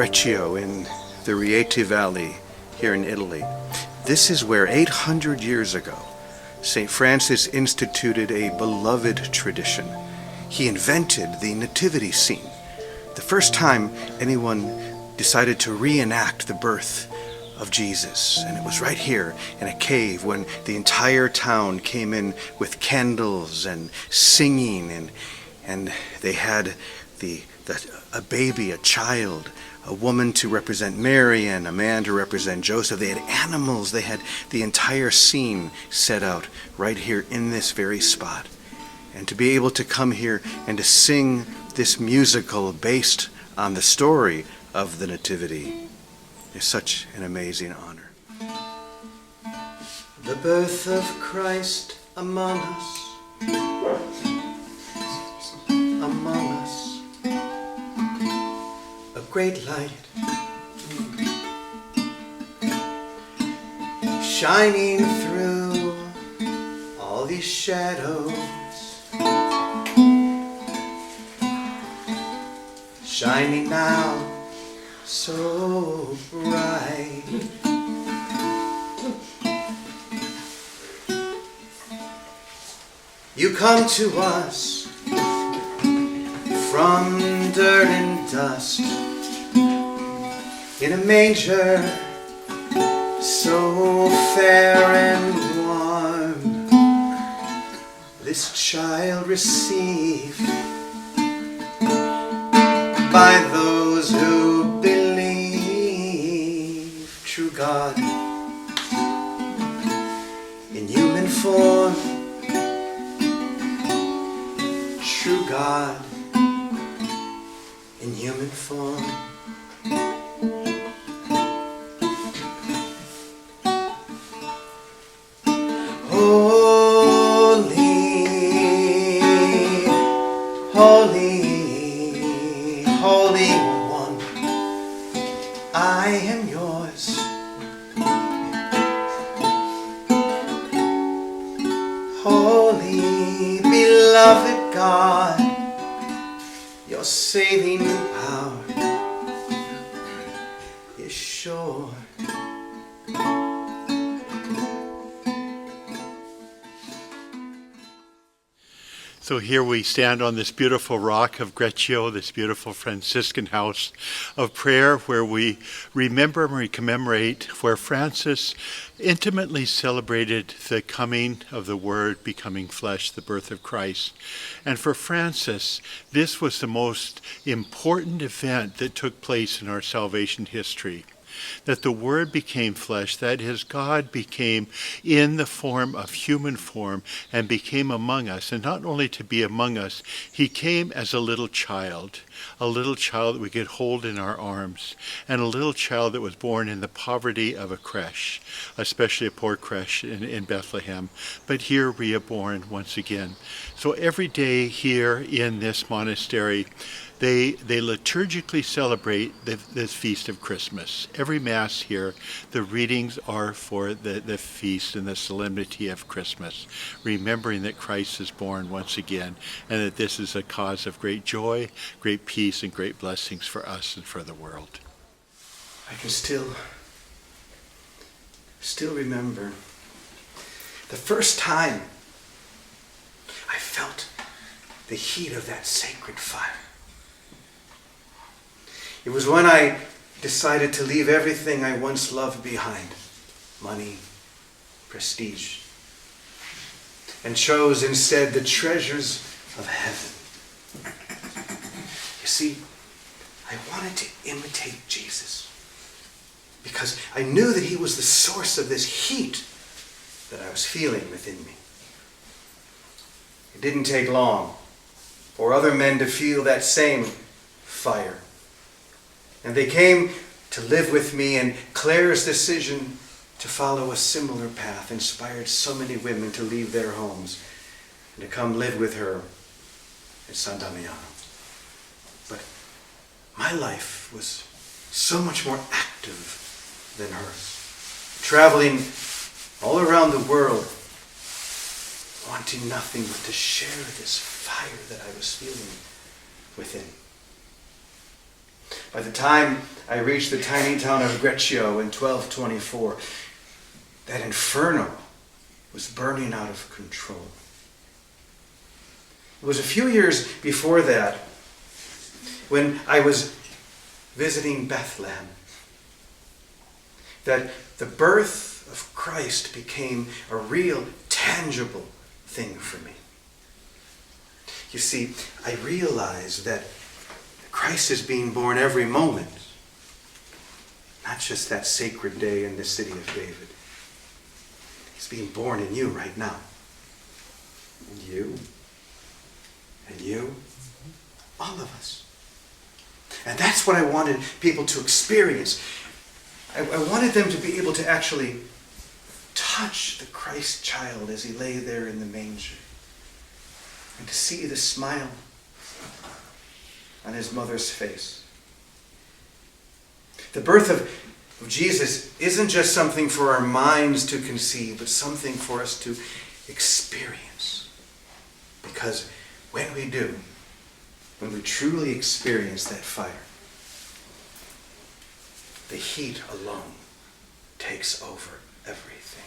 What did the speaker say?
Greccio in the Rieti Valley here in Italy. This is where 800 years ago, St. Francis instituted a beloved tradition. He invented the nativity scene, the first time anyone decided to reenact the birth of Jesus. And it was right here in a cave when the entire town came in with candles and singing, and they had a baby, a child, a woman to represent Mary and a man to represent Joseph. They had animals. They had the entire scene set out right here in this very spot. And to be able to come here and to sing this musical based on the story of the Nativity is such an amazing honor. The birth of Christ among us, a great light shining through all these shadows, shining now so bright. You come to us from dirt and dust in a manger so fair and warm. This child received by those who believe. True God in human form, true God in human form. Holy One, I am yours. Holy, beloved God, your saving power is sure. So here we stand on this beautiful rock of Greccio, this beautiful Franciscan house of prayer where we remember and we commemorate where Francis intimately celebrated the coming of the Word becoming flesh, the birth of Christ. And for Francis, this was the most important event that took place in our salvation history. That the Word became flesh, that is, God became in the form of human form and became among us. And not only to be among us, he came as a little child that we could hold in our arms, and a little child that was born in the poverty of a creche, especially a poor creche in Bethlehem, but here reborn once again. So every day here in this monastery, they liturgically celebrate this feast of Christmas. Every Mass here, the readings are for the feast and the solemnity of Christmas, remembering that Christ is born once again, and that this is a cause of great joy, great peace, and great blessings for us and for the world. I can still remember the first time I felt the heat of that sacred fire. It was when I decided to leave everything I once loved behind, money, prestige, and chose instead the treasures of heaven. You see, I wanted to imitate Jesus because I knew that he was the source of this heat that I was feeling within me. It didn't take long for other men to feel that same fire. And they came to live with me, and Claire's decision to follow a similar path inspired so many women to leave their homes and to come live with her at San Damiano. But my life was so much more active than hers, traveling all around the world, wanting nothing but to share this fire that I was feeling within. By the time I reached the tiny town of Greccio in 1224, that inferno was burning out of control. It was a few years before that when I was visiting Bethlehem that the birth of Christ became a real, tangible thing for me. You see, I realized that Christ is being born every moment, not just that sacred day in the city of David. He's being born in you right now. And you. And you. All of us. And that's what I wanted people to experience. I wanted them to be able to actually touch the Christ child as he lay there in the manger. And to see the smile on his mother's face. The birth of Jesus isn't just something for our minds to conceive, but something for us to experience. Because when we do, when we truly experience that fire, the heat alone takes over everything.